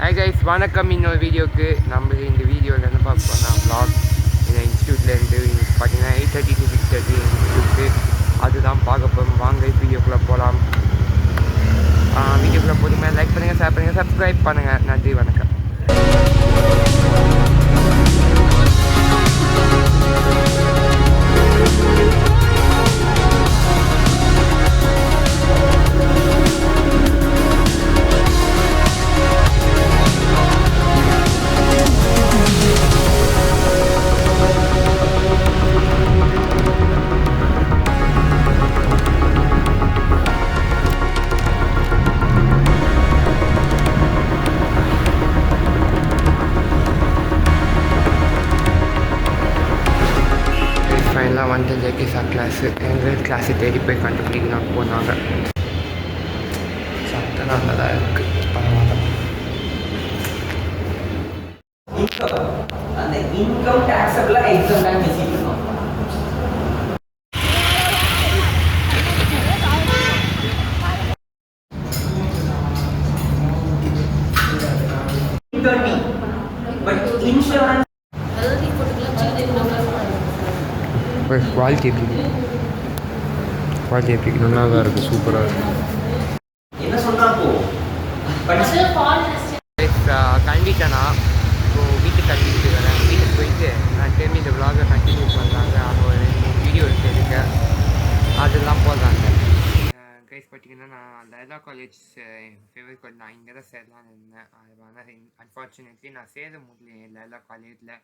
Hi guys, வணக்கம். இன்னொரு வீடியோக்கு நம்ம இந்த வீடியோவில் என்ன பார்க்க போனால் vlog. இந்த இன்ஸ்டியூட்லேருந்து பார்த்தீங்கன்னா 8:30 to 6:30 இன்ஸ்டியூட்டு அதுதான் பார்க்க போகிறோம். வாங்க வீடியோக்குள்ளே போகலாம். வீடியோக்குள்ளே போதுமே லைக் பண்ணுங்கள், ஷேர் பண்ணுங்கள், சப்ஸ்கிரைப் பண்ணுங்கள். நன்றி, வணக்கம். ஃபைனலாக வந்து ஜேகேசா கிளாஸு எங்கள் கிளாஸு தேடி போய் கண்டுபிடிக்கணும் போனாங்க. சட்டம் நல்லதாக இருக்குது, பரவாயில்ல. அந்த இன்கம் டாக்ஸபிளா எக்ஸாம் தான் பேசிட்டு இருக்கோம். இன்சூரன்ஸ் குவாலிட்டி எப்படி நல்லா தான் இருக்குது, சூப்பராக இருக்குது. என்ன சொல்றாப்போ கண்டிட்டேனா இப்போ வீட்டுக்கு கண்டிட்டு வரேன். வீட்டுக்கு போயிட்டு நான் திரும்பி இந்த விலாகை கண்டினியூ பண்ணுறாங்க. அவங்க ஒரு வீடியோ எடுத்துருக்க அதெல்லாம் போடுறாங்க. கைஸ் பார்த்தீங்கன்னா நான் லைலா காலேஜ் ஃபேவரட் காலேஜ் நான் இங்கே தான் சேரலான்னு இருந்தேன். அது ஆனால் அன்ஃபார்ச்சுனேட்லி நான் சேர முடியல லைலா காலேஜில்.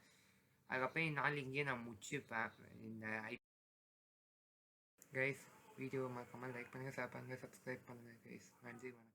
அதுக்கப்புறம் நாள் இங்கேயே நான் முடிச்சுப்பேன். இந்த கைஸ் வீடியோ மறக்காமல் லைக் பண்ணுங்கள், ஷேர் பண்ணுங்கள், சப்ஸ்கிரைப் பண்ணுங்கள் கைஸ். நன்றி, வணக்கம்.